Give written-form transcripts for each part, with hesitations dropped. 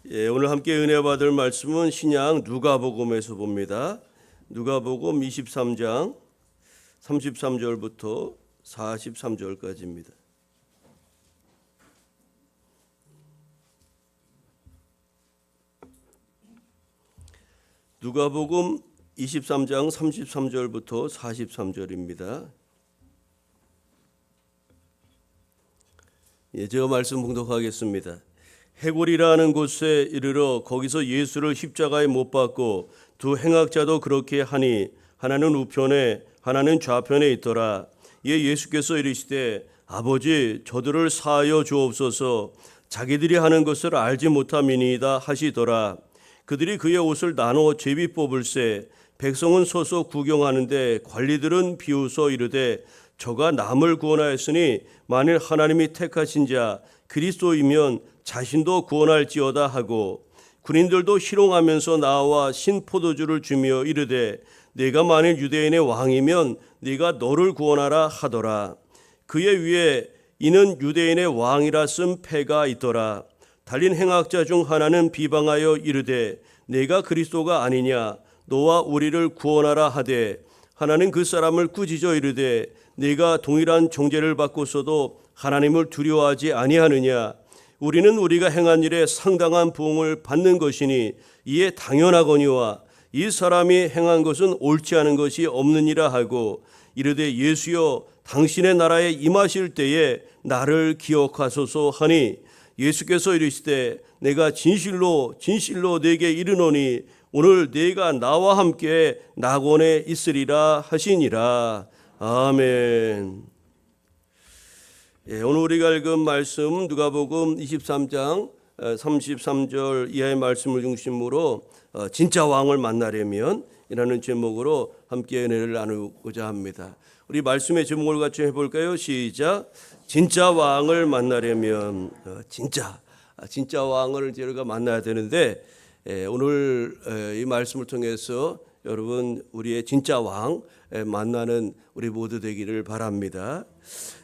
오늘 함께 은혜 받을 말씀은 신약 누가복음에서 봅니다. 누가복음 23장 33절부터 43절까지입니다. 누가복음 23장 33절부터 43절입니다. 제가 말씀 봉독하겠습니다. 해골이라는 곳에 이르러 거기서 예수를 십자가에 못 박고 두 행악자도 그렇게 하니 하나는 우편에 하나는 좌편에 있더라. 이에 예수께서 이르시되 아버지 저들을 사하여 주옵소서 자기들이 하는 것을 알지 못함이니이다 하시더라. 그들이 그의 옷을 나눠 제비 뽑을새 백성은 서서 구경하는데 관리들은 비웃어 이르되 저가 남을 구원하였으니 만일 하나님이 택하신 자 그리스도이면 자신도 구원할지어다 하고 군인들도 희롱하면서 나와 신포도주를 주며 이르되 네가 만일 유대인의 왕이면 네가 너를 구원하라 하더라. 그의 위에 이는 유대인의 왕이라 쓴 패가 있더라. 달린 행악자 중 하나는 비방하여 이르되 네가 그리스도가 아니냐 너와 우리를 구원하라 하되 하나는 그 사람을 꾸짖어 이르되 네가 동일한 정죄를 받고서도 하나님을 두려워하지 아니하느냐 우리는 우리가 행한 일에 상당한 부응을 받는 것이니 이에 당연하거니와 이 사람이 행한 것은 옳지 않은 것이 없느니라 하고 이르되 예수여 당신의 나라에 임하실 때에 나를 기억하소서 하니 예수께서 이르시되 내가 진실로 진실로 네게 이르노니 오늘 네가 나와 함께 낙원에 있으리라 하시니라. 아멘. 오늘 우리가 읽은 말씀 누가복음 23장 33절 이하의 말씀을 중심으로 진짜 왕을 만나려면 이라는 제목으로 함께 은혜를 나누고자 합니다. 우리 말씀의 제목을 같이 해볼까요? 시작. 진짜 왕을 만나려면 진짜 왕을 우리가 만나야 되는데 오늘 이 말씀을 통해서 여러분 우리의 진짜 왕 만나는 우리 모두 되기를 바랍니다.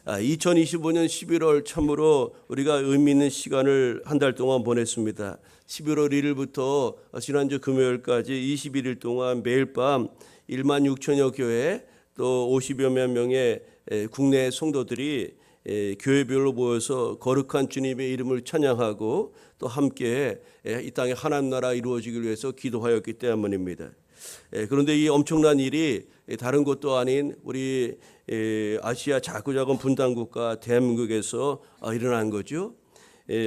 2025년 11월 참으로 우리가 의미 있는 시간을 한 달 동안 보냈습니다. 11월 1일부터 지난주 금요일까지 21일 동안 매일 밤 1만 6천여 교회 또 50여만 명의 국내 성도들이 교회별로 모여서 거룩한 주님의 이름을 찬양하고 또 함께 이 땅에 하나님 나라 이루어지기 위해서 기도하였기 때문입니다. 그런데 이 엄청난 일이 다른 곳도 아닌 우리 아시아 작고 작은 분단국가 대한민국에서 일어난 거죠.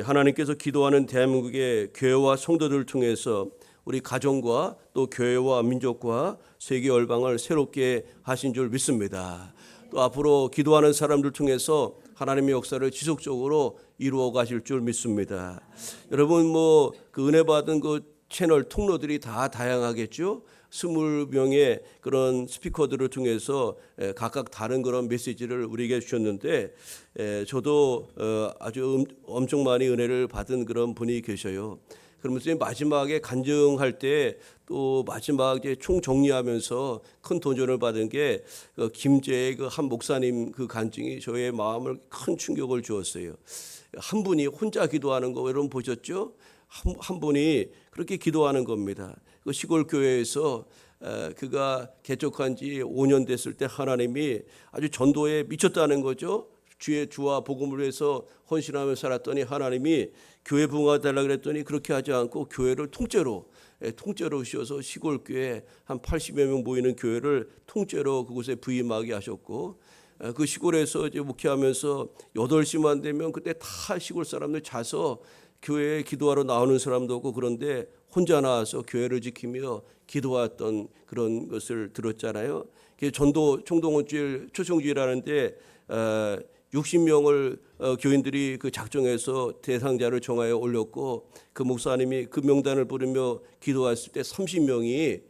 하나님께서 기도하는 대한민국의 교회와 성도들을 통해서 우리 가정과 또 교회와 민족과 세계 열방을 새롭게 하신 줄 믿습니다. 또 앞으로 기도하는 사람들 통해서 하나님의 역사를 지속적으로 이루어 가실 줄 믿습니다. 여러분 그 은혜 받은 그 채널 통로들이 다 다양하겠죠. 20명의 그런 스피커들을 통해서 각각 다른 그런 메시지를 우리에게 주셨는데 저도 아주 엄청 많이 은혜를 받은 그런 분이 계셔요. 그러면서 마지막에 간증할 때 또 마지막에 총정리하면서 큰 도전을 받은 게 김재의 그 한 목사님 그 간증이 저의 마음을 큰 충격을 주었어요. 한 분이 혼자 기도하는 거 여러분 보셨죠? 한 분이 그렇게 기도하는 겁니다. 그 시골 교회에서 그가 개척한 지 5년 됐을 때 하나님이 아주 전도에 미쳤다는 거죠. 주와 복음을 위해서 헌신하며 살았더니 하나님이 교회 부흥하달라 그랬더니 그렇게 하지 않고 교회를 통째로 씌워서 시골 교회 한 80여 명 모이는 교회를 통째로 그곳에 부임하게 하셨고 그 시골에서 이제 목회하면서 8시만 되면 그때 다 시골 사람들 자서 교회에 기도하러 나오는 사람도 없고 그런데 혼자 나와서 교회를 지키며 기도했던 그런 것을 들었잖아요. 전도 총동원주일 초청주일하는데 60명을 교인들이 그 작정해서 대상자를 정하여 올렸고 그 목사님이 그 명단을 부르며 기도했을 때 30명이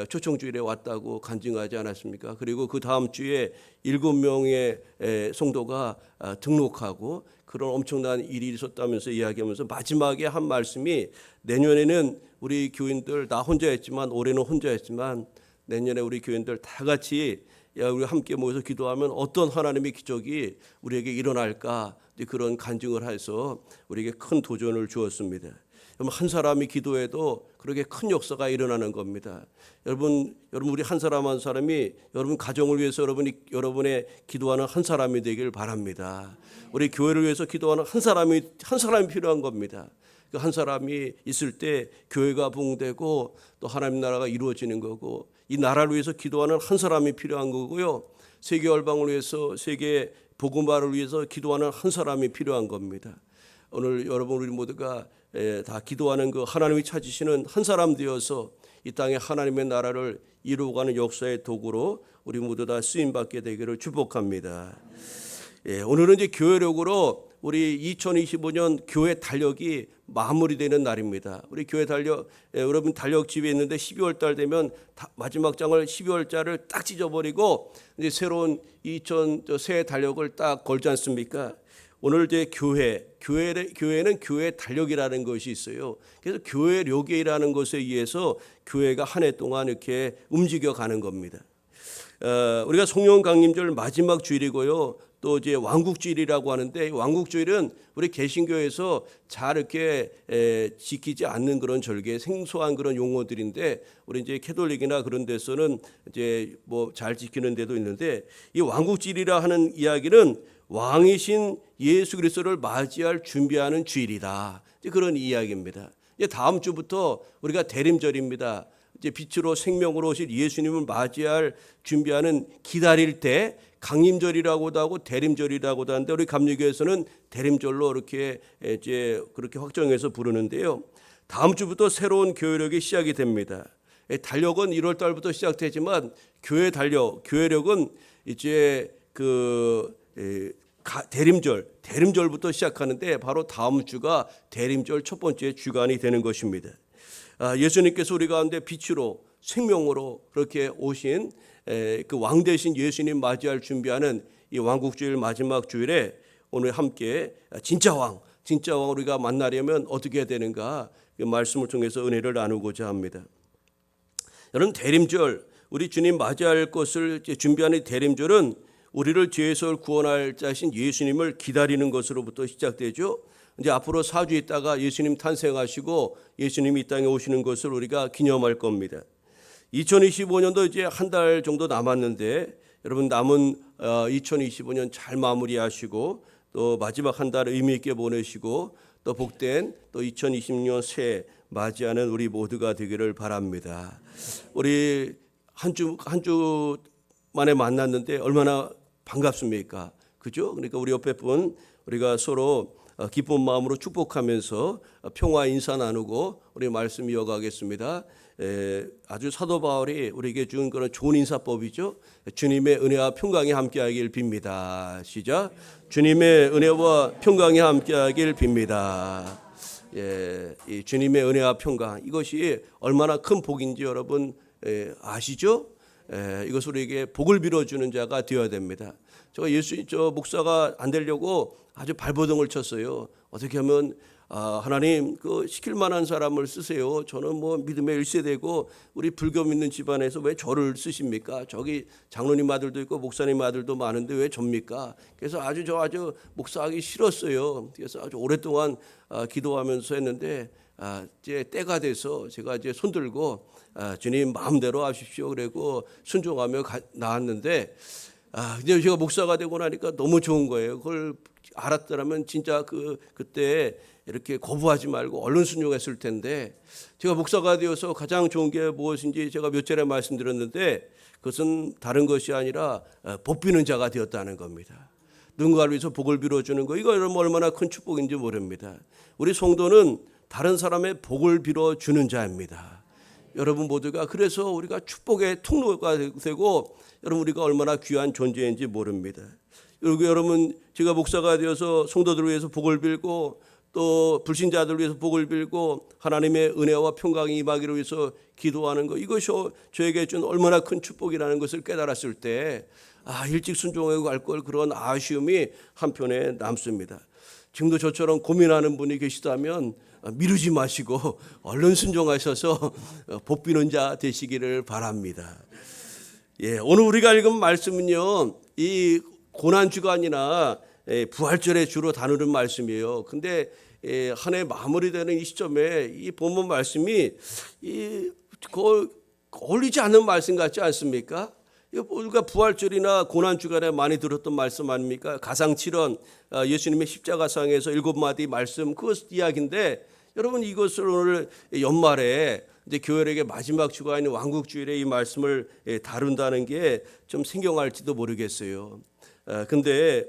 초청주일에 왔다고 간증하지 않았습니까? 그리고 그 다음 주에 7명의 성도가 등록하고 그런 엄청난 일이 있었다면서 이야기하면서 마지막에 한 말씀이 내년에는 우리 교인들 나 혼자 했지만 올해는 혼자 했지만 내년에 우리 교인들 다 같이 우리 함께 모여서 기도하면 어떤 하나님의 기적이 우리에게 일어날까 그런 간증을 해서 우리에게 큰 도전을 주었습니다. 여러분 한 사람이 기도해도 그렇게 큰 역사가 일어나는 겁니다. 여러분 우리 한 사람 한 사람이 여러분 가정을 위해서 여러분의 기도하는 한 사람이 되길 바랍니다. 우리 교회를 위해서 기도하는 한 사람이 필요한 겁니다. 그 한 사람이 있을 때 교회가 부흥되고 또 하나님 나라가 이루어지는 거고, 이 나라를 위해서 기도하는 한 사람이 필요한 거고요. 세계 열방을 위해서, 세계 복음화를 위해서 기도하는 한 사람이 필요한 겁니다. 오늘 여러분 우리 모두가 다 기도하는 그 하나님이 찾으시는 한 사람 되어서 이 땅에 하나님의 나라를 이루어가는 역사의 도구로 우리 모두 다 쓰임받게 되기를 축복합니다. 오늘은 이제 교회력으로 우리 2025년 교회 달력이 마무리되는 날입니다. 우리 교회 달력, 여러분 달력 집에 있는데 12월 달 되면 마지막 장을 12월 달을 딱 찢어버리고 이제 새로운 새 달력을 딱 걸지 않습니까? 오늘 이제 교회는 교회 달력이라는 것이 있어요. 그래서 교회력이라는 것에 의해서 교회가 한 해 동안 이렇게 움직여 가는 겁니다. 우리가 성령 강림절 마지막 주일이고요. 또 이제 왕국주일이라고 하는데, 왕국주일은 우리 개신교에서 잘 이렇게 지키지 않는 그런 절개, 생소한 그런 용어들인데, 우리 이제 캐톨릭이나 그런 데서는 이제 뭐 잘 지키는 데도 있는데, 이 왕국주일이라 하는 이야기는 왕이신 예수 그리스도를 맞이할 준비하는 주일이다. 이제 그런 이야기입니다. 이제 다음 주부터 우리가 대림절입니다. 이제 빛으로 생명으로 오실 예수님을 맞이할 준비하는 기다릴 때 강림절이라고도 하고 대림절이라고도 하는데, 우리 감리교에서는 대림절로 이렇게 이제 그렇게 확정해서 부르는데요. 다음 주부터 새로운 교회력이 시작이 됩니다. 달력은 1월 달부터 시작되지만 교회력은 이제 대림절부터 시작하는데, 바로 다음 주가 대림절 첫 번째 주간이 되는 것입니다. 예수님께서 우리 가운데 빛으로 생명으로 그렇게 오신 그 왕 대신 예수님 맞이할 준비하는 이 왕국주일 마지막 주일에 오늘 함께 진짜 왕 우리가 만나려면 어떻게 해야 되는가, 그 말씀을 통해서 은혜를 나누고자 합니다. 여러분, 대림절, 우리 주님 맞이할 것을 준비하는 대림절은 우리를 죄에서 구원할 자신 예수님을 기다리는 것으로부터 시작되죠. 이제 앞으로 4주 있다가 예수님 탄생하시고 예수님이 이 땅에 오시는 것을 우리가 기념할 겁니다. 2025년도 이제 한 달 정도 남았는데, 여러분 남은 2025년 잘 마무리하시고 또 마지막 한 달 의미 있게 보내시고 또 복된 또 2026년 새해 맞이하는 우리 모두가 되기를 바랍니다. 우리 한 주 만에 만났는데 얼마나 반갑습니까? 그죠? 그러니까 우리 옆에 분 우리가 서로 기쁜 마음으로 축복하면서 평화 인사 나누고 우리 말씀 이어가겠습니다. 아주 사도 바울이 우리에게 준 그런 좋은 인사법이죠. 주님의 은혜와 평강이 함께하길 빕니다. 시작. 주님의 은혜와 평강이 함께하길 빕니다. 이 주님의 은혜와 평강, 이것이 얼마나 큰 복인지 여러분 아시죠? 이것을 우리에게 복을 빌어주는 자가 되어야 됩니다. 저 목사가 안 되려고 아주 발버둥을 쳤어요. 어떻게 하면 하나님 그 시킬 만한 사람을 쓰세요. 저는 뭐 믿음의 1세대고 우리 불교 믿는 집안에서 왜 저를 쓰십니까? 저기 장로님 아들도 있고 목사님 아들도 많은데 왜 접니까? 그래서 아주 목사하기 싫었어요. 그래서 아주 오랫동안 기도하면서 했는데 이제 때가 돼서 제가 이제 손들고 주님 마음대로 하십시오 그러고 순종하며 나왔는데, 근데 제가 목사가 되고 나니까 너무 좋은 거예요. 그걸 알았더라면 진짜 그때 이렇게 거부하지 말고 얼른 순종했을 텐데, 제가 목사가 되어서 가장 좋은 게 무엇인지 제가 몇 차례 말씀드렸는데, 그것은 다른 것이 아니라 복 비는 자가 되었다는 겁니다. 누군가를 위해서 복을 빌어주는 거, 이거 여러분 얼마나 큰 축복인지 모릅니다. 우리 성도는 다른 사람의 복을 빌어주는 자입니다. 여러분 모두가 그래서 우리가 축복의 통로가 되고, 여러분 우리가 얼마나 귀한 존재인지 모릅니다. 그리고 여러분, 제가 목사가 되어서 성도들을 위해서 복을 빌고 또 불신자들을 위해서 복을 빌고 하나님의 은혜와 평강이 임하기를 위해서 기도하는 것, 이것이 저에게 준 얼마나 큰 축복이라는 것을 깨달았을 때 일찍 순종하고 갈 걸, 그런 아쉬움이 한편에 남습니다. 지금도 저처럼 고민하는 분이 계시다면 미루지 마시고 얼른 순종하셔서 복 비는 자 되시기를 바랍니다. 오늘 우리가 읽은 말씀은요, 이 고난 주간이나 부활절에 주로 다루는 말씀이에요. 근데 한 해 마무리되는 이 시점에 이 본문 말씀이 어울리지 않는 말씀 같지 않습니까? 우리가 부활절이나 고난주간에 많이 들었던 말씀 아닙니까? 가상칠언, 예수님의 십자가상에서 7마디 말씀, 그것 이야기인데, 여러분 이것을 오늘 연말에 이제 교회에게 마지막 주간인 왕국주일에 이 말씀을 다룬다는 게 좀 생경할지도 모르겠어요. 근데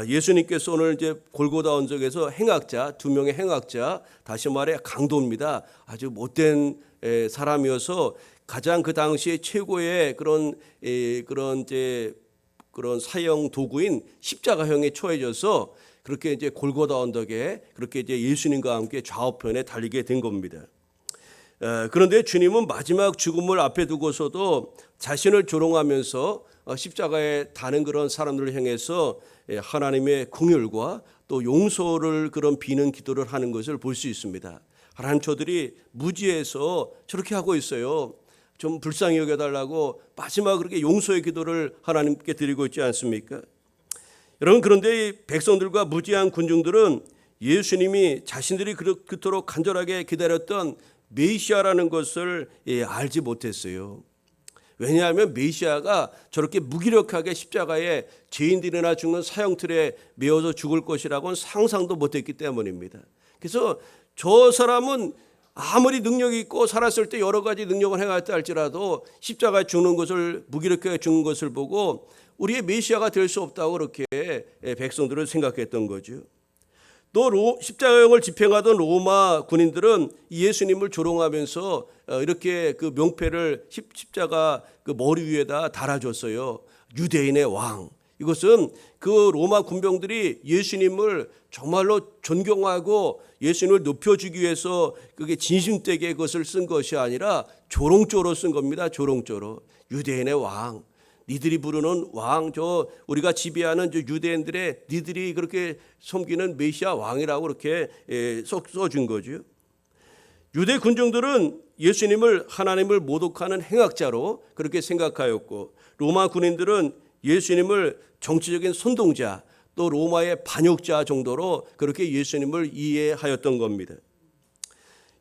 예수님께서 오늘 이제 골고다 언덕에서 행악자, 2명의 행악자, 다시 말해 강도입니다. 아주 못된 사람이어서 가장 그 당시에 최고의 그런 사형 도구인 십자가형에 처해져서 그렇게 이제 골고다 언덕에 그렇게 이제 예수님과 함께 좌우편에 달리게 된 겁니다. 그런데 주님은 마지막 죽음을 앞에 두고서도 자신을 조롱하면서 십자가에 다는 그런 사람들을 향해서 하나님의 긍휼과 또 용서를 그런 비는 기도를 하는 것을 볼 수 있습니다. 하나님 저들이 무지해서 저렇게 하고 있어요. 좀 불쌍히 여겨달라고 마지막 그렇게 용서의 기도를 하나님께 드리고 있지 않습니까? 여러분, 그런데 이 백성들과 무지한 군중들은 예수님이 자신들이 그토록 간절하게 기다렸던 메시아라는 것을 알지 못했어요. 왜냐하면 메시아가 저렇게 무기력하게 십자가에 죄인들이나 죽는 사형틀에 매어서 죽을 것이라고는 상상도 못했기 때문입니다. 그래서 저 사람은 아무리 능력이 있고 살았을 때 여러 가지 능력을 행했다 할지라도 십자가에 죽는 것을, 무기력하게 죽는 것을 보고 우리의 메시아가 될 수 없다고 그렇게 백성들은 생각했던 거죠. 또 십자가형을 집행하던 로마 군인들은 예수님을 조롱하면서 이렇게 그 명패를 십자가 그 머리 위에다 달아줬어요. 유대인의 왕. 이것은 그 로마 군병들이 예수님을 정말로 존경하고 예수님을 높여주기 위해서 그게 진심되게 그것을 쓴 것이 아니라 조롱조로 쓴 겁니다. 조롱조로. 유대인의 왕. 니들이 부르는 왕, 저 우리가 지배하는 저 유대인들의 니들이 그렇게 섬기는 메시아 왕이라고 그렇게 써준 거죠. 유대 군중들은 예수님을 하나님을 모독하는 행악자로 그렇게 생각하였고, 로마 군인들은 예수님을 정치적인 선동자, 또 로마의 반역자 정도로 그렇게 예수님을 이해하였던 겁니다.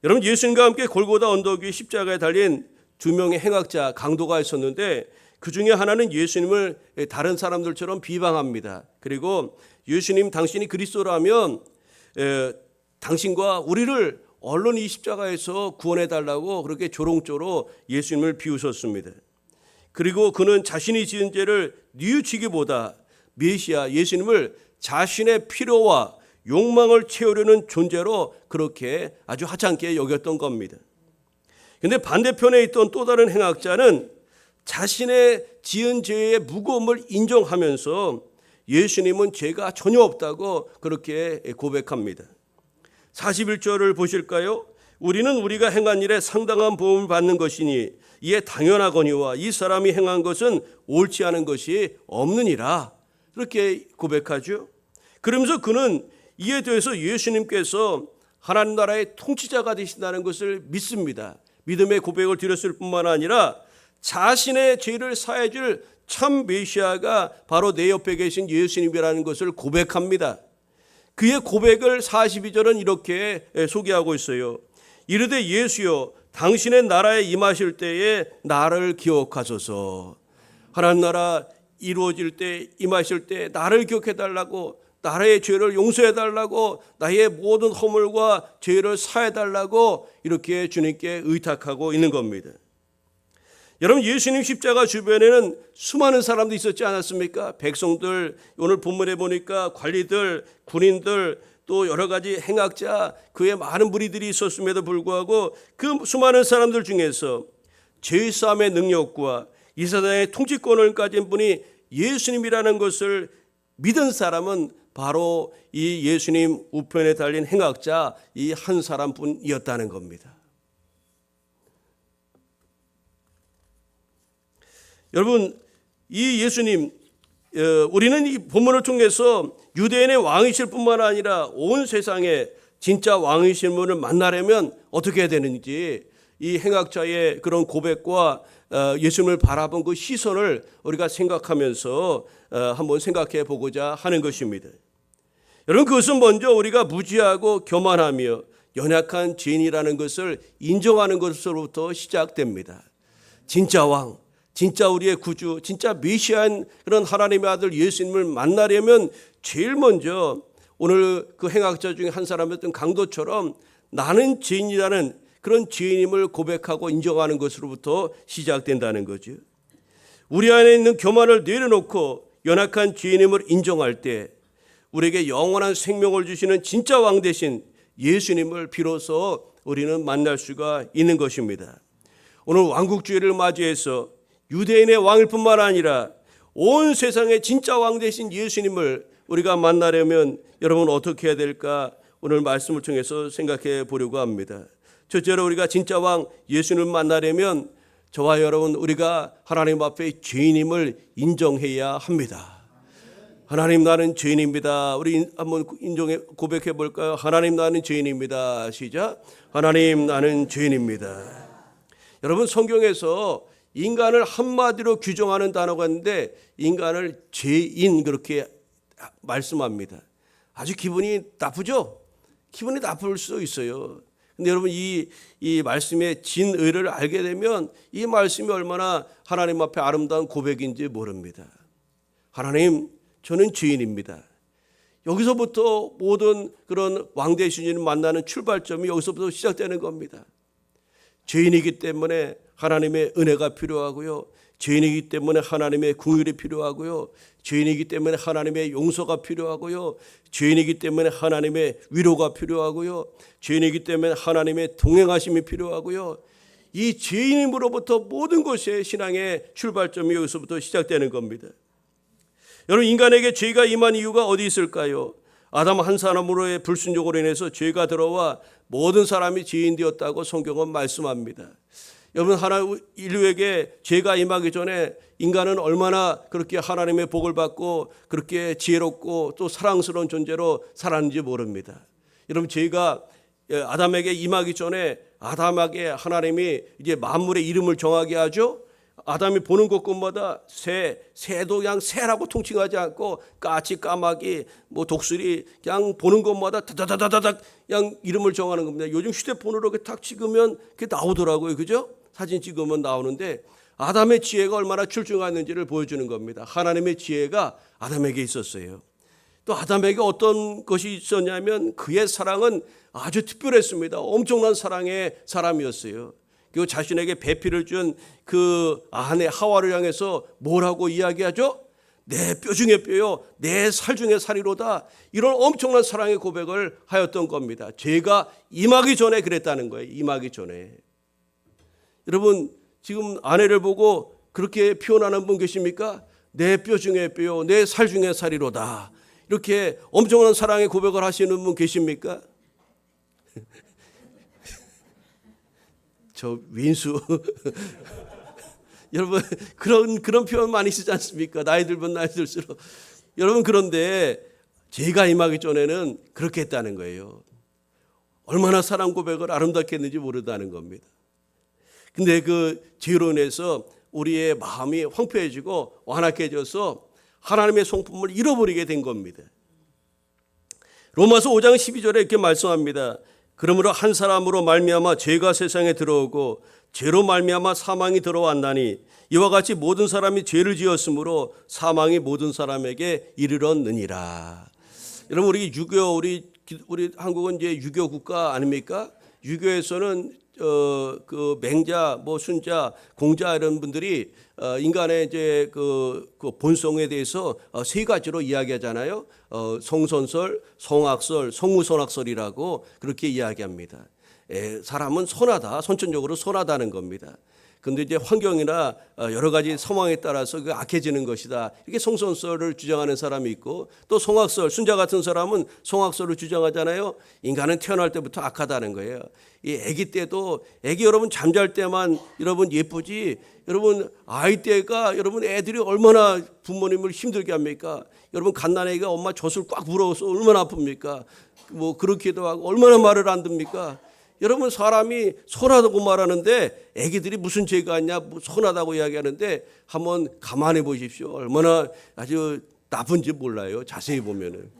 여러분, 예수님과 함께 골고다 언덕 위 십자가에 달린 2명의 행악자, 강도가 있었는데 그 중에 하나는 예수님을 다른 사람들처럼 비방합니다. 그리고 예수님, 당신이 그리스도라면 당신과 우리를 얼른 이 십자가에서 구원해달라고 그렇게 조롱조로 예수님을 비웃었습니다. 그리고 그는 자신이 지은 죄를 뉘우치기보다 메시아 예수님을 자신의 필요와 욕망을 채우려는 존재로 그렇게 아주 하찮게 여겼던 겁니다. 그런데 반대편에 있던 또 다른 행악자는 자신의 지은 죄의 무거움을 인정하면서 예수님은 죄가 전혀 없다고 그렇게 고백합니다. 41절을 보실까요? 우리는 우리가 행한 일에 상당한 보험을 받는 것이니 이에 당연하거니와 이 사람이 행한 것은 옳지 않은 것이 없느니라. 그렇게 고백하죠. 그러면서 그는 이에 대해서 예수님께서 하나님 나라의 통치자가 되신다는 것을 믿습니다. 믿음의 고백을 드렸을 뿐만 아니라 자신의 죄를 사해 줄 참 메시아가 바로 내 옆에 계신 예수님이라는 것을 고백합니다. 그의 고백을 42절은 이렇게 소개하고 있어요. 이르되 예수여 당신의 나라에 임하실 때에 나를 기억하소서. 하나님 나라 이루어질 때, 임하실 때 나를 기억해달라고, 나라의 죄를 용서해달라고, 나의 모든 허물과 죄를 사해달라고 이렇게 주님께 의탁하고 있는 겁니다. 여러분, 예수님 십자가 주변에는 수많은 사람도 있었지 않았습니까? 백성들, 오늘 본문에 보니까 관리들, 군인들, 또 여러 가지 행악자, 그의 많은 무리들이 있었음에도 불구하고 그 수많은 사람들 중에서 죄사함의 능력과 이 세상의 통치권을 가진 분이 예수님이라는 것을 믿은 사람은 바로 이 예수님 우편에 달린 행악자 이 한 사람뿐이었다는 겁니다. 여러분, 이 예수님, 우리는 이 본문을 통해서 유대인의 왕이실 뿐만 아니라 온 세상에 진짜 왕이신 분을 만나려면 어떻게 해야 되는지 이 행악자의 그런 고백과 예수님을 바라본 그 시선을 우리가 생각하면서 한번 생각해 보고자 하는 것입니다. 여러분, 그것은 먼저 우리가 무지하고 교만하며 연약한 죄인이라는 것을 인정하는 것으로부터 시작됩니다. 진짜 왕, 진짜 우리의 구주, 진짜 메시아인 그런 하나님의 아들 예수님을 만나려면 제일 먼저 오늘 그 행악자 중에 한 사람이었던 강도처럼 나는 죄인이라는 그런 죄인임을 고백하고 인정하는 것으로부터 시작된다는 거죠. 우리 안에 있는 교만을 내려놓고 연약한 죄인임을 인정할 때 우리에게 영원한 생명을 주시는 진짜 왕 대신 예수님을 비로소 우리는 만날 수가 있는 것입니다. 오늘 왕국주의를 맞이해서 유대인의 왕일 뿐만 아니라 온 세상의 진짜 왕 대신 예수님을 우리가 만나려면 여러분 어떻게 해야 될까? 오늘 말씀을 통해서 생각해 보려고 합니다. 첫째로 우리가 진짜 왕 예수님을 만나려면 저와 여러분 우리가 하나님 앞에 죄인임을 인정해야 합니다. 하나님, 나는 죄인입니다. 우리 한번 인정해 고백해 볼까요? 하나님, 나는 죄인입니다. 시작. 하나님, 나는 죄인입니다. 여러분, 성경에서 인간을 한마디로 규정하는 단어가 있는데 인간을 죄인 그렇게 말씀합니다. 아주 기분이 나쁘죠? 기분이 나쁠 수 있어요. 근데 여러분, 이 말씀의 진의를 알게 되면 이 말씀이 얼마나 하나님 앞에 아름다운 고백인지 모릅니다. 하나님, 저는 죄인입니다. 여기서부터 모든 그런 왕 대신을 만나는 출발점이 여기서부터 시작되는 겁니다. 죄인이기 때문에 하나님의 은혜가 필요하고요. 죄인이기 때문에 하나님의 긍휼이 필요하고요. 죄인이기 때문에 하나님의 용서가 필요하고요. 죄인이기 때문에 하나님의 위로가 필요하고요. 죄인이기 때문에 하나님의 동행하심이 필요하고요. 이 죄인임으로부터 모든 것의 신앙의 출발점이 여기서부터 시작되는 겁니다. 여러분, 인간에게 죄가 임한 이유가 어디 있을까요? 아담 한 사람으로의 불순종으로 인해서 죄가 들어와 모든 사람이 죄인 되었다고 성경은 말씀합니다. 여러분, 인류에게 죄가 임하기 전에 인간은 얼마나 그렇게 하나님의 복을 받고 그렇게 지혜롭고 또 사랑스러운 존재로 살았는지 모릅니다. 여러분, 죄가 아담에게 임하기 전에 아담에게 하나님이 이제 만물의 이름을 정하게 하죠. 아담이 보는 곳곳마다 새도 그냥 새라고 통칭하지 않고 까치, 까마귀, 뭐 독수리 그냥 보는 곳마다 다다다다닥 그냥 이름을 정하는 겁니다. 요즘 휴대폰으로 이렇게 탁 찍으면 그게 나오더라고요, 그죠? 사진 찍으면 나오는데 아담의 지혜가 얼마나 출중했는지를 보여주는 겁니다. 하나님의 지혜가 아담에게 있었어요. 또 아담에게 어떤 것이 있었냐면 그의 사랑은 아주 특별했습니다. 엄청난 사랑의 사람이었어요. 그리고 자신에게 배필을 준 그 아내 하와를 향해서 뭐라고 이야기하죠? 내 뼈 중에 뼈요, 내 살 중에 살이로다. 이런 엄청난 사랑의 고백을 하였던 겁니다. 죄가 임하기 전에 그랬다는 거예요. 임하기 전에. 여러분, 지금 아내를 보고 그렇게 표현하는 분 계십니까? 내 뼈 중에 뼈요, 내 살 중에 살이로다. 이렇게 엄청난 사랑의 고백을 하시는 분 계십니까? 저 윈수 여러분, 그런 표현 많이 쓰지 않습니까? 나이 들면 나이 들수록. 여러분, 그런데 죄가 임하기 전에는 그렇게 했다는 거예요. 얼마나 사랑 고백을 아름답게 했는지 모르다는 겁니다. 근데 그 죄로 인해서 우리의 마음이 황폐해지고 완악해져서 하나님의 성품을 잃어버리게 된 겁니다. 로마서 5장 12절에 이렇게 말씀합니다. 그러므로 한 사람으로 말미암아 죄가 세상에 들어오고 죄로 말미암아 사망이 들어왔나니 이와 같이 모든 사람이 죄를 지었으므로 사망이 모든 사람에게 이르렀느니라. 여러분, 우리 유교, 우리 한국은 이제 유교 국가 아닙니까? 유교에서는 그 맹자, 뭐 순자, 공자 이런 분들이 인간의 이제 그 본성에 대해서 세 가지로 이야기하잖아요. 성선설, 성악설, 성무선악설이라고 그렇게 이야기합니다. 사람은 선하다, 선천적으로 선하다는 겁니다. 근데 이제 환경이나 여러 가지 상황에 따라서 그 악해지는 것이다. 이렇게 성선설을 주장하는 사람이 있고, 또 성악설, 순자 같은 사람은 성악설을 주장하잖아요. 인간은 태어날 때부터 악하다는 거예요. 이 아기 때도, 아기 여러분 잠잘 때만 여러분 예쁘지, 여러분 아이 때가 여러분 애들이 얼마나 부모님을 힘들게 합니까? 여러분 갓난아기가 엄마 젖을 꽉 물어서 얼마나 아픕니까? 뭐 그렇기도 하고 얼마나 말을 안 듣습니까? 여러분, 사람이 선하다고 말하는데 애기들이 무슨 죄가 있냐, 선하다고 이야기하는데 한번 가만히 보십시오. 얼마나 아주 나쁜지 몰라요. 자세히 보면은.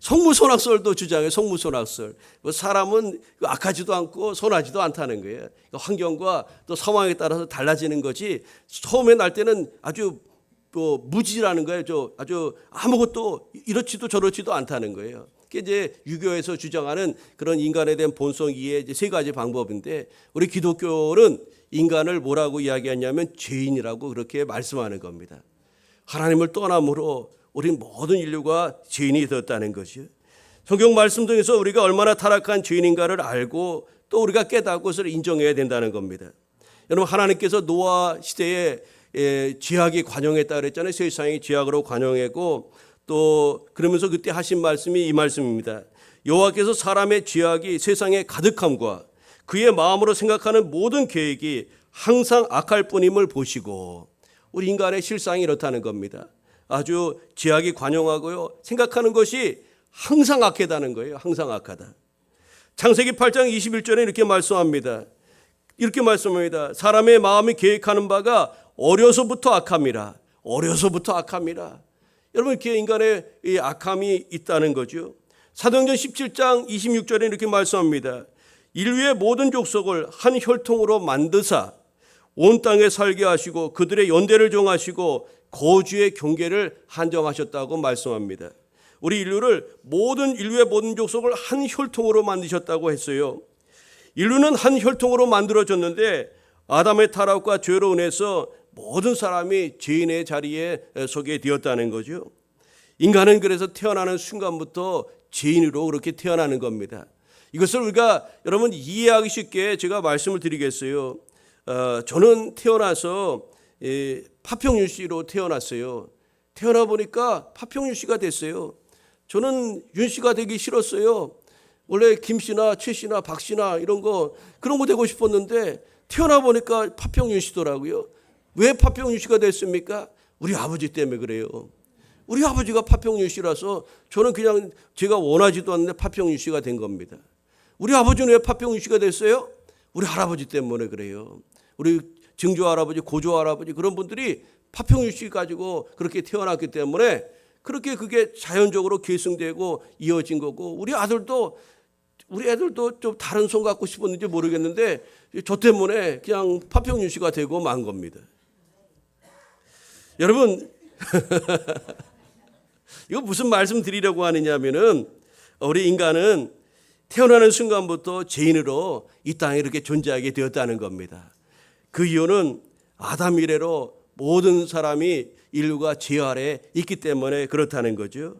성무선악설도 주장해요. 성무선악설. 사람은 악하지도 않고 선하지도 않다는 거예요. 환경과 또 상황에 따라서 달라지는 것이 처음에 날 때는 아주 무지라는 거예요. 아주 아무것도 이렇지도 저렇지도 않다는 거예요. 그게 이제 유교에서 주장하는 그런 인간에 대한 본성 이해 이제 세 가지 방법인데, 우리 기독교는 인간을 뭐라고 이야기하냐면 죄인이라고 그렇게 말씀하는 겁니다. 하나님을 떠남으로 우리 모든 인류가 죄인이 되었다는 것이요. 성경 말씀 중에서 우리가 얼마나 타락한 죄인인가를 알고 또 우리가 깨닫고 그것을 인정해야 된다는 겁니다. 여러분, 하나님께서 노아 시대에 죄악이 관영했다 그랬잖아요. 세상이 죄악으로 관영했고, 또 그러면서 그때 하신 말씀이 이 말씀입니다. 여호와께서 사람의 죄악이 세상에 가득함과 그의 마음으로 생각하는 모든 계획이 항상 악할 뿐임을 보시고, 우리 인간의 실상이 이렇다는 겁니다. 아주 죄악이 관영하고요, 생각하는 것이 항상 악하다는 거예요. 항상 악하다. 창세기 8장 21절에 이렇게 말씀합니다. 이렇게 말씀합니다. 사람의 마음이 계획하는 바가 어려서부터 악함이라. 어려서부터 악함이라. 여러분, 이렇게 인간의 이 악함이 있다는 거죠. 사도행전 17장 26절에 이렇게 말씀합니다. 인류의 모든 족속을 한 혈통으로 만드사 온 땅에 살게 하시고 그들의 연대를 정하시고 거주의 경계를 한정하셨다고 말씀합니다. 우리 인류의 모든 족속을 한 혈통으로 만드셨다고 했어요. 인류는 한 혈통으로 만들어졌는데 아담의 타락과 죄로 인해서 모든 사람이 죄인의 자리에 서게 되었다는 거죠. 인간은 그래서 태어나는 순간부터 죄인으로 그렇게 태어나는 겁니다. 이것을 우리가 여러분 이해하기 쉽게 제가 말씀을 드리겠어요. 저는 태어나서 파평윤 씨로 태어났어요. 태어나 보니까 파평윤 씨가 됐어요. 저는 윤 씨가 되기 싫었어요. 원래 김 씨나 최 씨나 박 씨나 그런 거 되고 싶었는데 태어나 보니까 파평윤 씨더라고요. 왜 파평윤 씨가 됐습니까? 우리 아버지 때문에 그래요. 우리 아버지가 파평윤 씨라서 저는 그냥 제가 원하지도 않는데 파평윤 씨가 된 겁니다. 우리 아버지는 왜 파평윤 씨가 됐어요? 우리 할아버지 때문에 그래요. 우리 증조 할아버지, 고조 할아버지 그런 분들이 파평윤 씨 가지고 그렇게 태어났기 때문에 그렇게 그게 자연적으로 계승되고 이어진 거고, 우리 애들도 좀 다른 손 갖고 싶었는지 모르겠는데 저 때문에 그냥 파평윤 씨가 되고 만 겁니다. 여러분 이거 무슨 말씀 드리려고 하느냐면은 우리 인간은 태어나는 순간부터 죄인으로 이 땅에 이렇게 존재하게 되었다는 겁니다. 그 이유는 아담 이래로 모든 사람이 인류가 죄 아래 있기 때문에 그렇다는 거죠.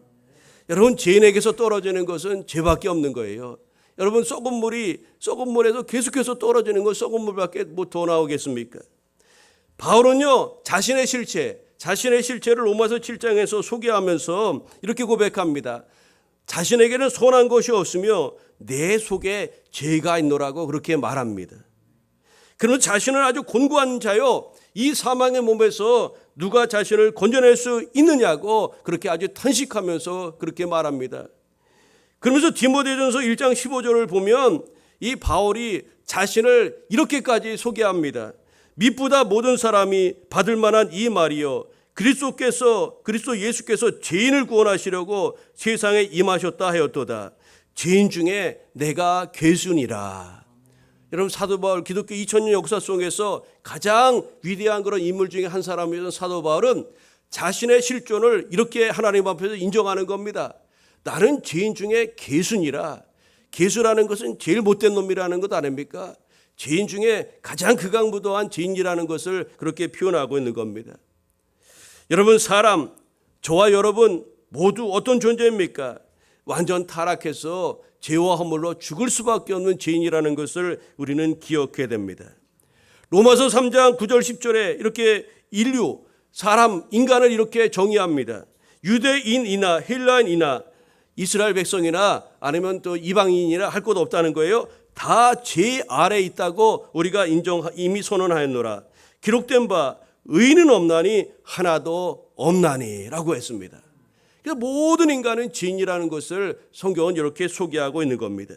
여러분, 죄인에게서 떨어지는 것은 죄밖에 없는 거예요. 여러분, 썩은 물에서 계속해서 떨어지는 건 썩은 물밖에 뭐 더 나오겠습니까? 바울은요, 자신의 실체를 로마서 7장에서 소개하면서 이렇게 고백합니다. 자신에게는 선한 것이 없으며 내 속에 죄가 있노라고 그렇게 말합니다. 그러면 자신은 아주 곤고한 자요, 이 사망의 몸에서 누가 자신을 건져낼 수 있느냐고 그렇게 아주 탄식하면서 그렇게 말합니다. 그러면서 디모데전서 1장 15절을 보면 이 바울이 자신을 이렇게까지 소개합니다. 미쁘다 모든 사람이 받을 만한 이 말이요, 그리스도 예수께서 죄인을 구원하시려고 세상에 임하셨다 하였도다. 죄인 중에 내가 괴순이라. 여러분, 사도 바울, 기독교 2000년 역사 속에서 가장 위대한 그런 인물 중에 한 사람이었던 사도 바울은 자신의 실존을 이렇게 하나님 앞에서 인정하는 겁니다. 나는 죄인 중에 괴순이라. 괴수라는 것은 제일 못된 놈이라는 것 아닙니까? 죄인 중에 가장 극악무도한 죄인이라는 것을 그렇게 표현하고 있는 겁니다. 여러분, 저와 여러분 모두 어떤 존재입니까? 완전 타락해서 죄와 허물로 죽을 수밖에 없는 죄인이라는 것을 우리는 기억해야 됩니다. 로마서 3장 9절 10절에 이렇게 인간을 이렇게 정의합니다. 유대인이나 헬라인이나 이스라엘 백성이나 아니면 또 이방인이나 할 것 없다는 거예요. 다 죄 아래 있다고 우리가 이미 선언하였노라. 기록된 바 의인은 없나니 하나도 없나니라고 했습니다. 그래서 모든 인간은 죄인이라는 것을 성경은 이렇게 소개하고 있는 겁니다.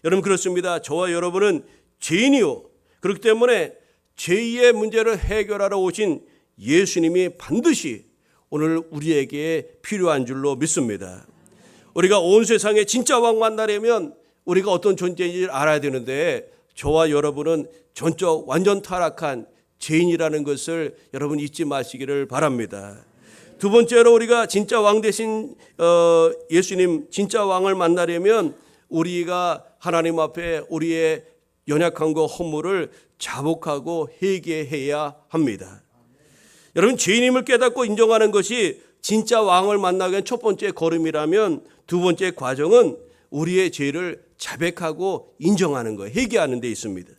여러분, 그렇습니다. 저와 여러분은 죄인이요, 그렇기 때문에 죄의 문제를 해결하러 오신 예수님이 반드시 오늘 우리에게 필요한 줄로 믿습니다. 우리가 온 세상에 진짜 왕 만나려면 우리가 어떤 존재인지 알아야 되는데 저와 여러분은 전적 완전 타락한 죄인이라는 것을 여러분 잊지 마시기를 바랍니다. 두 번째로 우리가 진짜 왕 대신 예수님 진짜 왕을 만나려면 우리가 하나님 앞에 우리의 연약함과 허물을 자복하고 회개해야 합니다. 여러분 죄인임을 깨닫고 인정하는 것이 진짜 왕을 만나기 위한 첫 번째 걸음이라면 두 번째 과정은 우리의 죄를 자백하고 인정하는 거예요. 회개하는 데 있습니다.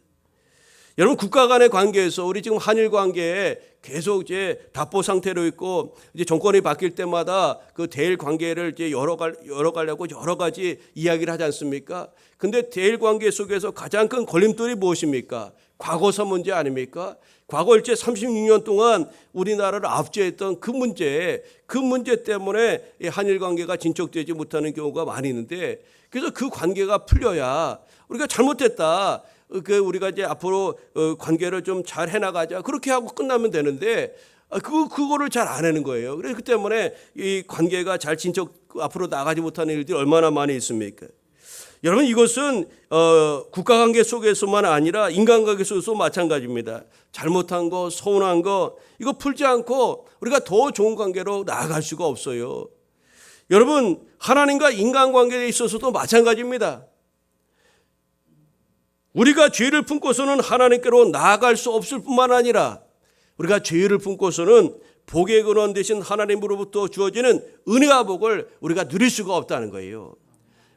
여러분 국가 간의 관계에서 우리 지금 한일 관계에 계속 이제 답보 상태로 있고 이제 정권이 바뀔 때마다 그 대일 관계를 이제 열어가려고 여러 가지 이야기를 하지 않습니까? 근데 대일 관계 속에서 가장 큰 걸림돌이 무엇입니까? 과거사 문제 아닙니까? 과거 일제 36년 동안 우리나라를 압제했던 그 문제 때문에 한일 관계가 진척되지 못하는 경우가 많이 있는데 그래서 그 관계가 풀려야 우리가 잘못했다. 우리가 이제 앞으로 관계를 좀 잘 해나가자 그렇게 하고 끝나면 되는데 그거를 잘 안 하는 거예요. 그래서 그 때문에 이 관계가 잘 진척 앞으로 나가지 못하는 일들이 얼마나 많이 있습니까? 여러분 이것은 국가관계 속에서만 아니라 인간관계 속에서 마찬가지입니다. 잘못한 거, 서운한 거 이거 풀지 않고 우리가 더 좋은 관계로 나아갈 수가 없어요. 여러분 하나님과 인간관계에 있어서도 마찬가지입니다. 우리가 죄를 품고서는 하나님께로 나아갈 수 없을 뿐만 아니라 우리가 죄를 품고서는 복의 근원 되신 하나님으로부터 주어지는 은혜와 복을 우리가 누릴 수가 없다는 거예요.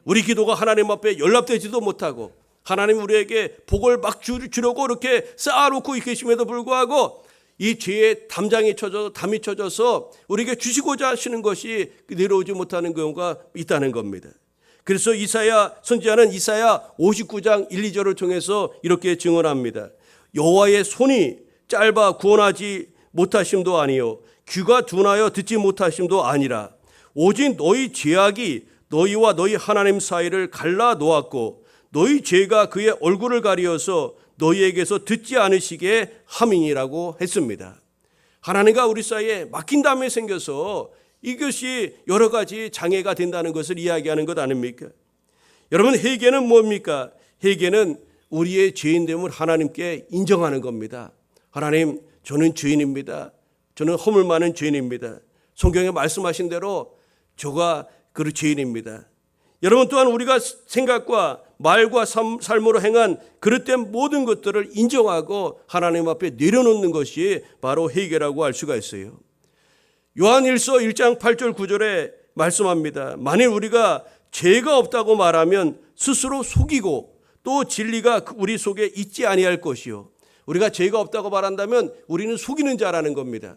우리 기도가 하나님 앞에 연락되지도 못하고 하나님 우리에게 복을 막 주려고 이렇게 쌓아놓고 계심에도 불구하고 이 죄의 담이 쳐져서 우리에게 주시고자 하시는 것이 내려오지 못하는 경우가 있다는 겁니다. 그래서 선지자는 이사야 59장 1, 2절을 통해서 이렇게 증언합니다. 여호와의 손이 짧아 구원하지 못하심도 아니요 귀가 둔하여 듣지 못하심도 아니라 오직 너희 죄악이 너희와 너희 하나님 사이를 갈라 놓았고 너희 죄가 그의 얼굴을 가리어서 너희에게서 듣지 않으시게 함이니라고 했습니다. 하나님과 우리 사이에 막힌담이 생겨서 이것이 여러 가지 장애가 된다는 것을 이야기하는 것 아닙니까? 여러분 회개는 뭡니까? 회개는 우리의 죄인됨을 하나님께 인정하는 겁니다. 하나님 저는 죄인입니다. 저는 허물 많은 죄인입니다. 성경에 말씀하신 대로 저가 그 죄인입니다. 여러분 또한 우리가 생각과 말과 삶으로 행한 그릇된 모든 것들을 인정하고 하나님 앞에 내려놓는 것이 바로 회개라고 할 수가 있어요. 요한일서 1장 8절 9절에 말씀합니다. 만일 우리가 죄가 없다고 말하면 스스로 속이고 또 진리가 우리 속에 있지 아니할 것이요. 우리가 죄가 없다고 말한다면 우리는 속이는 자라는 겁니다.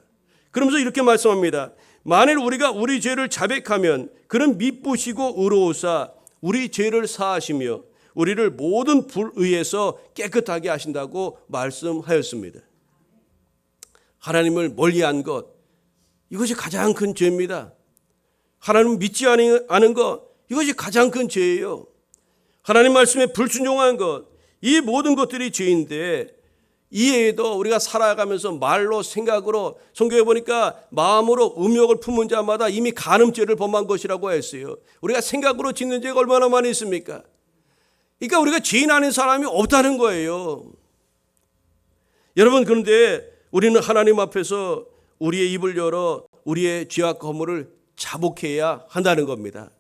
그러면서 이렇게 말씀합니다. 만일 우리가 우리 죄를 자백하면 그는 미쁘시고 의로우사 우리 죄를 사하시며 우리를 모든 불의에서 깨끗하게 하신다고 말씀하였습니다. 하나님을 멀리한 것 이것이 가장 큰 죄입니다. 하나님을 믿지 않은 것 이것이 가장 큰 죄예요. 하나님 말씀에 불순종한 것 이 모든 것들이 죄인데 이외에도 우리가 살아가면서 말로 생각으로 성경에 보니까 마음으로 음욕을 품은 자마다 이미 간음죄를 범한 것이라고 했어요. 우리가 생각으로 짓는 죄가 얼마나 많이 있습니까? 그러니까 우리가 죄인 아닌 사람이 없다는 거예요. 여러분 그런데 우리는 하나님 앞에서 우리의 입을 열어 우리의 죄와 허물을 자복해야 한다는 겁니다.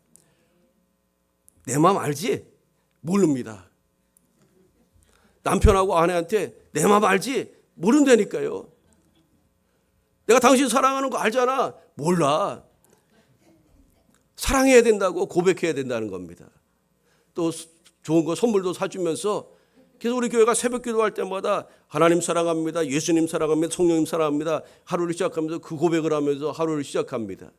내 마음 알지? 모릅니다. 남편하고 아내한테 내 마음 알지? 모른다니까요. 내가 당신 사랑하는 거 알잖아. 몰라. 사랑해야 된다고 고백해야 된다는 겁니다. 또 좋은 거 선물도 사주면서 그래서 우리 교회가 새벽 기도할 때마다 하나님 사랑합니다. 예수님 사랑합니다. 성령님 사랑합니다. 하루를 시작하면서 그 고백을 하면서 하루를 시작합니다.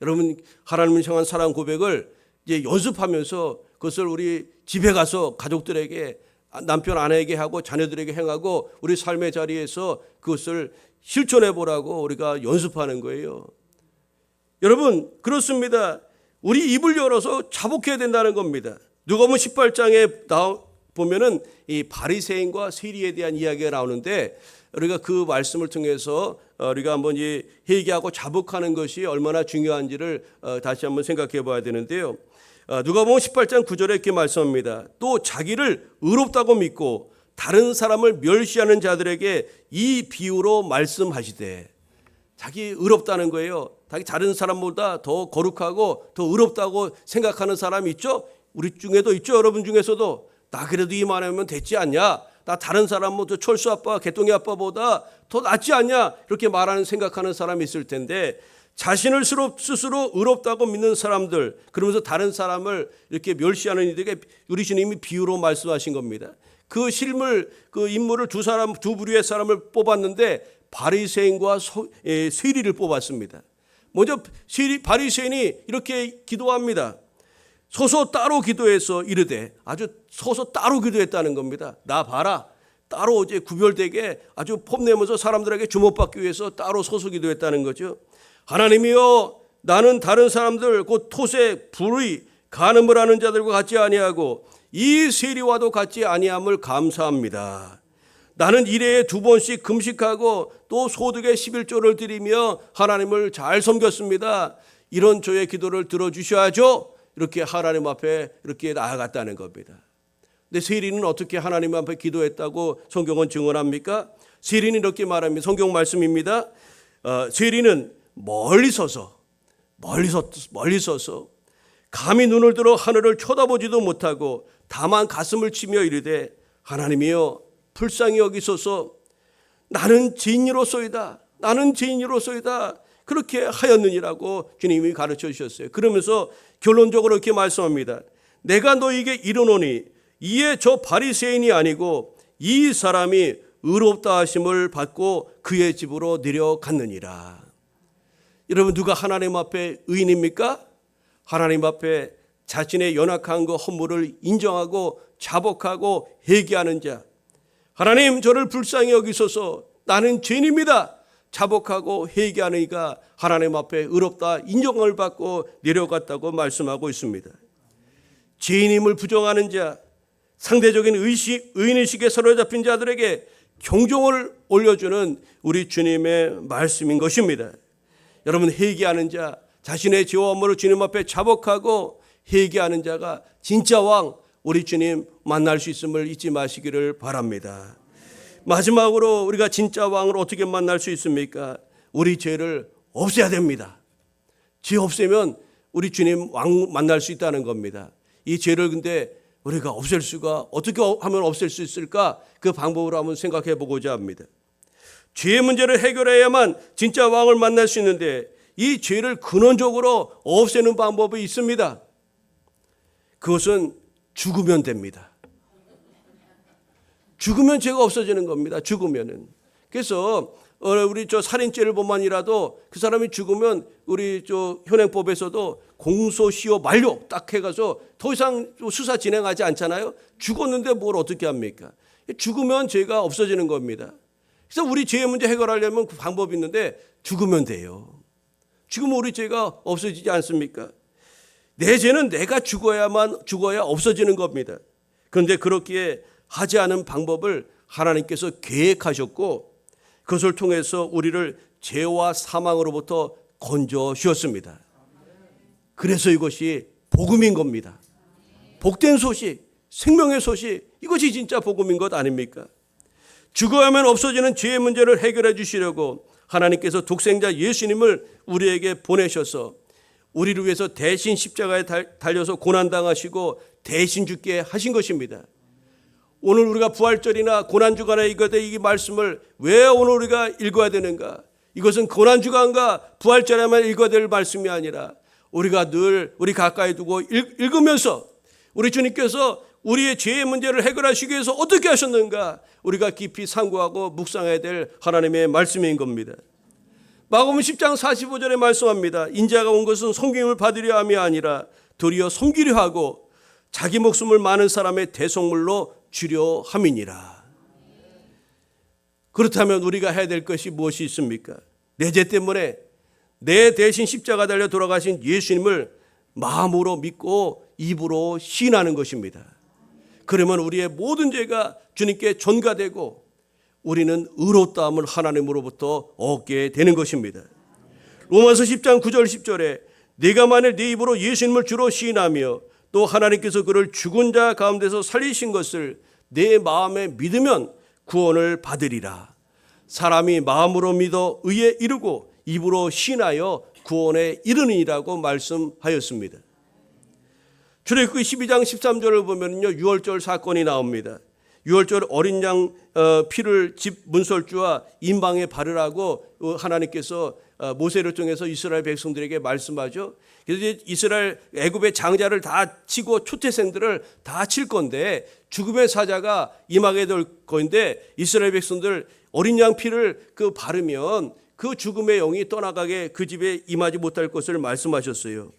여러분 하나님을 향한 사랑 고백을 이제 연습하면서 그것을 우리 집에 가서 가족들에게 남편 아내에게 하고 자녀들에게 행하고 우리 삶의 자리에서 그것을 실천해 보라고 우리가 연습하는 거예요. 여러분 그렇습니다. 우리 입을 열어서 자복해야 된다는 겁니다. 누가복음 18장에 보면은 이 바리새인과 세리에 대한 이야기가 나오는데 우리가 그 말씀을 통해서 우리가 한번 회개하고 자복하는 것이 얼마나 중요한지를 다시 한번 생각해 봐야 되는데요. 누가복음 18장 9절에 이렇게 말씀합니다. 또 자기를 의롭다고 믿고 다른 사람을 멸시하는 자들에게 이 비유로 말씀하시되, 자기 의롭다는 거예요. 자기 다른 사람보다 더 거룩하고 더 의롭다고 생각하는 사람이 있죠? 우리 중에도 있죠. 여러분 중에서도 나 그래도 이만하면 됐지 않냐? 나 다른 사람 뭐 철수 아빠, 개똥이 아빠보다 더 낫지 않냐? 이렇게 말하는 생각하는 사람이 있을 텐데, 자신을 스스로 의롭다고 믿는 사람들, 그러면서 다른 사람을 이렇게 멸시하는 이들에게 우리 주님이 비유로 말씀하신 겁니다. 그 인물을 두 부류의 사람을 뽑았는데 바리새인과 세리를 뽑았습니다. 먼저 바리새인이 이렇게 기도합니다. 서서 따로 기도해서 이르되, 아주 서서 따로 기도했다는 겁니다. 나 봐라. 따로 이제 구별되게 아주 폼내면서 사람들에게 주목받기 위해서 따로 서서 기도했다는 거죠. 하나님이여, 나는 다른 사람들 곧 토색, 불의, 간음을 하는 자들과 같지 아니하고 이 세리와도 같지 아니함을 감사합니다. 나는 일해에 2번씩 금식하고 또 소득의 11조를 드리며 하나님을 잘 섬겼습니다. 이런 저의 기도를 들어주셔야죠. 이렇게 하나님 앞에 이렇게 나아갔다는 겁니다. 근데 세리는 어떻게 하나님 앞에 기도했다고 성경은 증언합니까? 세리는 이렇게 말합니다. 성경 말씀입니다. 세리는 멀리 서서 감히 눈을 들어 하늘을 쳐다보지도 못하고 다만 가슴을 치며 이르되, 하나님이여 불쌍히 여기소서. 나는 죄인이로소이다. 그렇게 하였느니라고 주님이 가르쳐 주셨어요. 그러면서 결론적으로 이렇게 말씀합니다. 내가 너에게 이르노니 이에 저 바리새인이 아니고 이 사람이 의롭다 하심을 받고 그의 집으로 내려갔느니라. 여러분, 누가 하나님 앞에 의인입니까? 하나님 앞에 자신의 연약한 것 허물을 인정하고 자복하고 회개하는 자. 하나님, 저를 불쌍히 여기소서. 나는 죄인입니다. 자복하고 회개하는 이가 하나님 앞에 의롭다 인정을 받고 내려갔다고 말씀하고 있습니다. 죄인임을 부정하는 자, 상대적인 의인의식에 사로잡힌 자들에게 경종을 올려주는 우리 주님의 말씀인 것입니다. 여러분, 회개하는 자, 자신의 죄와 허물을 주님 앞에 자복하고 회개하는 자가 진짜 왕, 우리 주님 만날 수 있음을 잊지 마시기를 바랍니다. 마지막으로 우리가 진짜 왕을 어떻게 만날 수 있습니까? 우리 죄를 없애야 됩니다. 죄 없애면 우리 주님 왕 만날 수 있다는 겁니다. 이 죄를 근데 우리가 없앨 수가, 어떻게 하면 없앨 수 있을까? 그 방법으로 한번 생각해 보고자 합니다. 죄의 문제를 해결해야만 진짜 왕을 만날 수 있는데, 이 죄를 근원적으로 없애는 방법이 있습니다. 그것은 죽으면 됩니다. 죽으면 죄가 없어지는 겁니다. 죽으면은. 그래서 우리 살인죄를 보만이라도 그 사람이 죽으면 우리 현행법에서도 공소시효 만료 딱 해가서 더 이상 수사 진행하지 않잖아요. 죽었는데 뭘 어떻게 합니까? 죽으면 죄가 없어지는 겁니다. 그래서 우리 죄의 문제 해결하려면 그 방법이 있는데 죽으면 돼요. 죽으면 우리 죄가 없어지지 않습니까? 내 죄는 내가 죽어야 없어지는 겁니다. 그런데 그렇게 하지 않은 방법을 하나님께서 계획하셨고, 그것을 통해서 우리를 죄와 사망으로부터 건져 주셨습니다. 그래서 이것이 복음인 겁니다. 복된 소식, 생명의 소식, 이것이 진짜 복음인 것 아닙니까? 죽어야만 없어지는 죄의 문제를 해결해 주시려고 하나님께서 독생자 예수님을 우리에게 보내셔서 우리를 위해서 대신 십자가에 달려서 고난당하시고 대신 죽게 하신 것입니다. 오늘 우리가 부활절이나 고난주간에 이 말씀을 왜 오늘 우리가 읽어야 되는가? 이것은 고난주간과 부활절에만 읽어야 될 말씀이 아니라 우리가 늘 우리 가까이 두고 읽으면서 우리 주님께서 우리의 죄의 문제를 해결하시기 위해서 어떻게 하셨는가? 우리가 깊이 상고하고 묵상해야 될 하나님의 말씀인 겁니다. 마가복음 10장 45절에 말씀합니다. 인자가 온 것은 섬김을 받으려 함이 아니라 도리어 섬기려 하고 자기 목숨을 많은 사람의 대속물로 주려 함이니라. 그렇다면 우리가 해야 될 것이 무엇이 있습니까? 내 죄 때문에 내 대신 십자가 달려 돌아가신 예수님을 마음으로 믿고 입으로 시인하는 것입니다. 그러면 우리의 모든 죄가 주님께 전가되고 우리는 의롭다함을 하나님으로부터 얻게 되는 것입니다. 로마서 10장 9절 10절에 네가 만일 네 입으로 예수님을 주로 시인하며 또 하나님께서 그를 죽은 자 가운데서 살리신 것을 내 마음에 믿으면 구원을 받으리라. 사람이 마음으로 믿어 의에 이르고 입으로 신하여 구원에 이르느니라고 말씀하였습니다. 출애굽기 12장 13절을 보면요, 유월절 사건이 나옵니다. 유월절 어린 양 피를 집 문설주와 인방에 바르라고 하나님께서 모세를 통해서 이스라엘 백성들에게 말씀하죠. 그래서 이스라엘 애굽의 장자를 다 치고 초태생들을 다 칠 건데 죽음의 사자가 임하게 될 건데 이스라엘 백성들 어린 양 피를 바르면 그 죽음의 영이 떠나가게 그 집에 임하지 못할 것을 말씀하셨어요.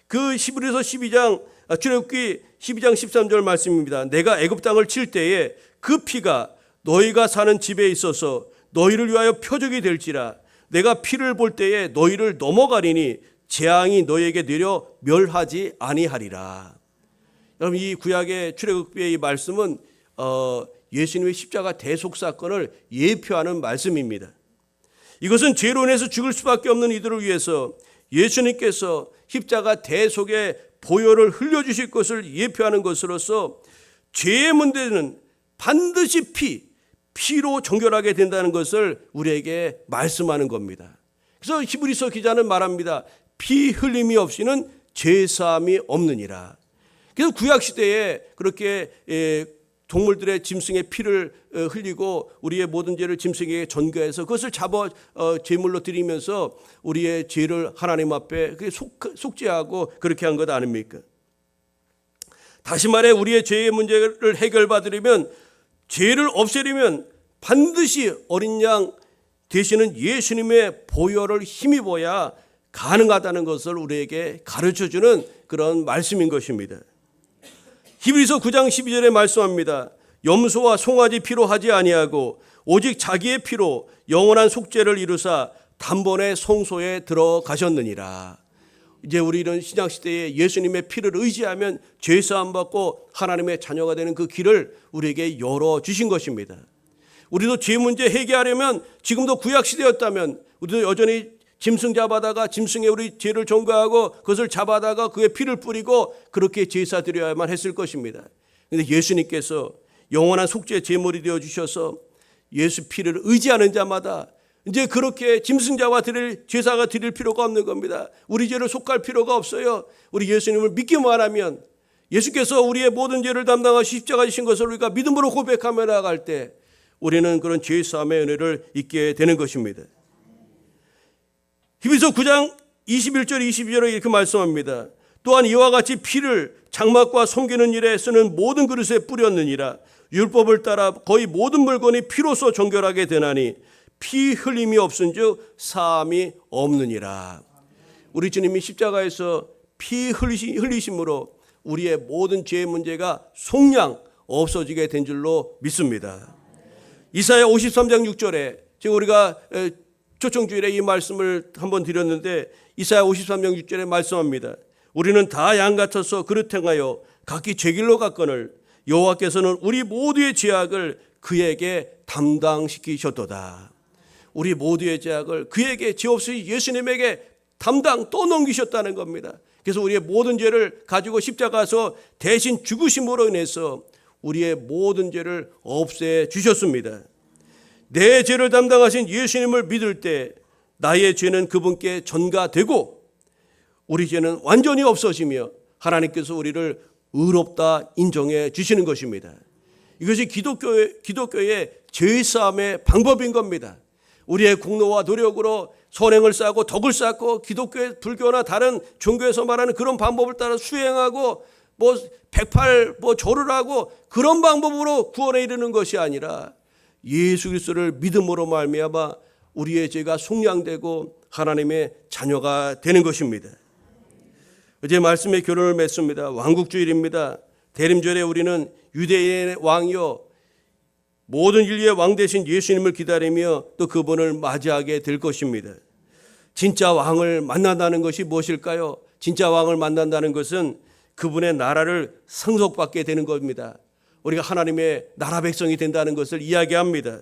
그 히브리서 12장 출애굽기 12장 13절 말씀입니다. 내가 애굽 땅을 칠 때에 그 피가 너희가 사는 집에 있어서 너희를 위하여 표적이 될지라. 내가 피를 볼 때에 너희를 넘어가리니 재앙이 너희에게 내려 멸하지 아니하리라. 여러분, 이 구약의 출애굽기의 이 말씀은 예수님의 십자가 대속 사건을 예표하는 말씀입니다. 이것은 죄로 인해서 죽을 수밖에 없는 이들을 위해서 예수님께서 십자가 대속의 보혈을 흘려주실 것을 예표하는 것으로서 죄의 문제는 반드시 피로 정결하게 된다는 것을 우리에게 말씀하는 겁니다. 그래서 히브리서 기자는 말합니다. 피 흘림이 없이는 죄사함이 없느니라. 그래서 구약시대에 그렇게 동물들의 짐승의 피를 흘리고 우리의 모든 죄를 짐승에게 전가해서 그것을 잡아 제물로 드리면서 우리의 죄를 하나님 앞에 속죄하고 그렇게 한 것 아닙니까? 다시 말해 우리의 죄의 문제를 해결받으려면, 죄를 없애려면 반드시 어린 양 되시는 예수님의 보혈을 힘입어야 가능하다는 것을 우리에게 가르쳐주는 그런 말씀인 것입니다. 히브리서 9장 12절에 말씀합니다. 염소와 송아지 피로 하지 아니하고 오직 자기의 피로 영원한 속죄를 이루사 단번에 성소에 들어가셨느니라. 이제 우리는 신약시대에 예수님의 피를 의지하면 죄사함 받고 하나님의 자녀가 되는 그 길을 우리에게 열어주신 것입니다. 우리도 죄 문제 해결하려면 지금도 구약시대였다면 우리도 여전히 짐승 잡아다가 짐승에 우리 죄를 전가하고 그것을 잡아다가 그의 피를 뿌리고 그렇게 제사 드려야만 했을 것입니다. 그런데 예수님께서 영원한 속죄 제물이 되어 주셔서 예수 피를 의지하는 자마다 이제 그렇게 짐승자와 드릴 제사가 드릴 필요가 없는 겁니다. 우리 죄를 속할 필요가 없어요. 우리 예수님을 믿기만 하면, 예수께서 우리의 모든 죄를 담당하시 십자가 지신 것을 우리가 믿음으로 고백하며 나아갈 때 우리는 그런 죄 사함의 은혜를 잊게 되는 것입니다. 히브리서 9장 21절 22절에 이렇게 말씀합니다. 또한 이와 같이 피를 장막과 섬기는 일에 쓰는 모든 그릇에 뿌렸느니라. 율법을 따라 거의 모든 물건이 피로써 정결하게 되나니 피 흘림이 없은즉 사함이 없느니라. 우리 주님이 십자가에서 피 흘리심으로 우리의 모든 죄의 문제가 속량 없어지게 된 줄로 믿습니다. 이사야 53장 6절에 지금 우리가 초청주일에 이 말씀을 한번 드렸는데 이사야 53장 6절에 말씀합니다. 우리는 다 양 같아서 그릇 행하여 각기 죄길로 갔거늘 여호와께서는 우리 모두의 죄악을 그에게 담당시키셨도다. 우리 모두의 죄악을 그에게, 죄 없이 예수님에게 담당 또 넘기셨다는 겁니다. 그래서 우리의 모든 죄를 가지고 십자가에서 대신 죽으심으로 인해서 우리의 모든 죄를 없애 주셨습니다. 내 죄를 담당하신 예수님을 믿을 때 나의 죄는 그분께 전가되고 우리 죄는 완전히 없어지며 하나님께서 우리를 의롭다 인정해 주시는 것입니다. 이것이 기독교의 죄사함의 방법인 겁니다. 우리의 공로와 노력으로 선행을 쌓고 덕을 쌓고 기독교의 불교나 다른 종교에서 말하는 그런 방법을 따라 수행하고 108 절을 하고 그런 방법으로 구원에 이르는 것이 아니라 예수 그리스도를 믿음으로 말미암아 우리의 죄가 속량되고 하나님의 자녀가 되는 것입니다. 어제 말씀의 결론을 맺습니다. 왕국주일입니다. 대림절에 우리는 유대인의 왕이요 모든 인류의 왕 되신 예수님을 기다리며 또 그분을 맞이하게 될 것입니다. 진짜 왕을 만난다는 것이 무엇일까요? 진짜 왕을 만난다는 것은 그분의 나라를 상속받게 되는 겁니다. 우리가 하나님의 나라 백성이 된다는 것을 이야기합니다.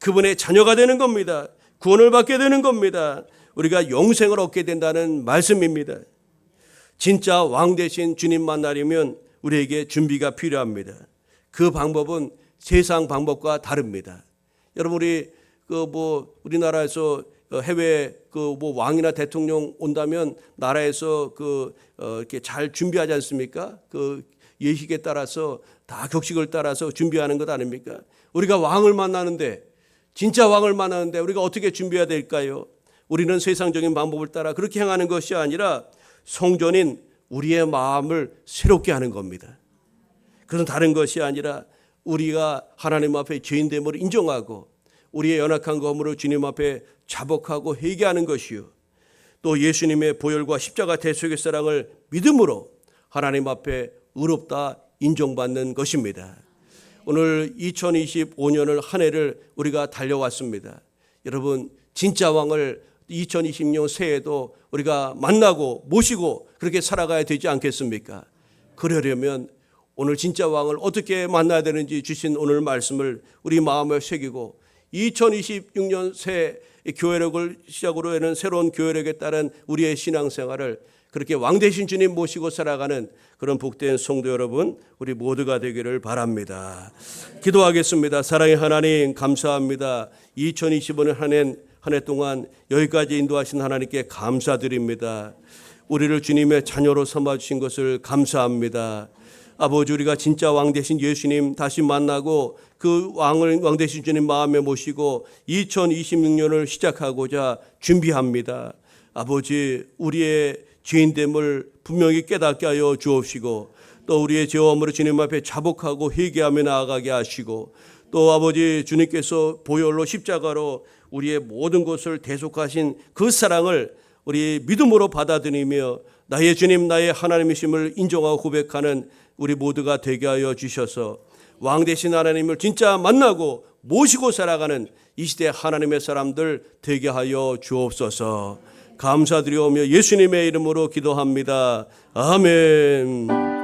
그분의 자녀가 되는 겁니다. 구원을 받게 되는 겁니다. 우리가 영생을 얻게 된다는 말씀입니다. 진짜 왕 대신 주님 만나려면 우리에게 준비가 필요합니다. 그 방법은 세상 방법과 다릅니다. 여러분, 우리나라에서 해외 왕이나 대통령 온다면 나라에서 이렇게 잘 준비하지 않습니까? 그 예식에 따라서 다 격식을 따라서 준비하는 것 아닙니까? 우리가 왕을 만나는데, 진짜 왕을 만나는데 우리가 어떻게 준비해야 될까요? 우리는 세상적인 방법을 따라 그렇게 행하는 것이 아니라 성전인 우리의 마음을 새롭게 하는 겁니다. 그것은 다른 것이 아니라 우리가 하나님 앞에 죄인됨을 인정하고 우리의 연약한 검으로 주님 앞에 자복하고 회개하는 것이요, 또 예수님의 보혈과 십자가 대속의 사랑을 믿음으로 하나님 앞에 의롭다 인정받는 것입니다. 오늘 2025년을 한 해를 우리가 달려왔습니다. 여러분, 진짜 왕을 2026년 새해에도 우리가 만나고 모시고 그렇게 살아가야 되지 않겠습니까? 그러려면 오늘 진짜 왕을 어떻게 만나야 되는지 주신 오늘 말씀을 우리 마음에 새기고 2026년 새 교회력을 시작으로 하는 새로운 교회력에 따른 우리의 신앙생활을 그렇게 왕 대신 주님 모시고 살아가는 그런 복된 성도 여러분, 우리 모두가 되기를 바랍니다. 기도하겠습니다. 사랑의 하나님, 감사합니다. 2025년 한 해 동안 여기까지 인도하신 하나님께 감사드립니다. 우리를 주님의 자녀로 삼아주신 것을 감사합니다. 아버지, 우리가 진짜 왕 대신 예수님 다시 만나고 그 왕 대신 주님 마음에 모시고 2026년을 시작하고자 준비합니다. 아버지, 우리의 죄인됨을 분명히 깨닫게 하여 주옵시고, 또 우리의 죄와함으로 주님 앞에 자복하고 회개하며 나아가게 하시고, 또 아버지 주님께서 보혈로 십자가로 우리의 모든 것을 대속하신 그 사랑을 우리 믿음으로 받아들이며 나의 주님, 나의 하나님이심을 인정하고 고백하는 우리 모두가 되게 하여 주셔서 왕 대신 하나님을 진짜 만나고 모시고 살아가는 이 시대 하나님의 사람들 되게 하여 주옵소서. 감사드리오며 예수님의 이름으로 기도합니다. 아멘.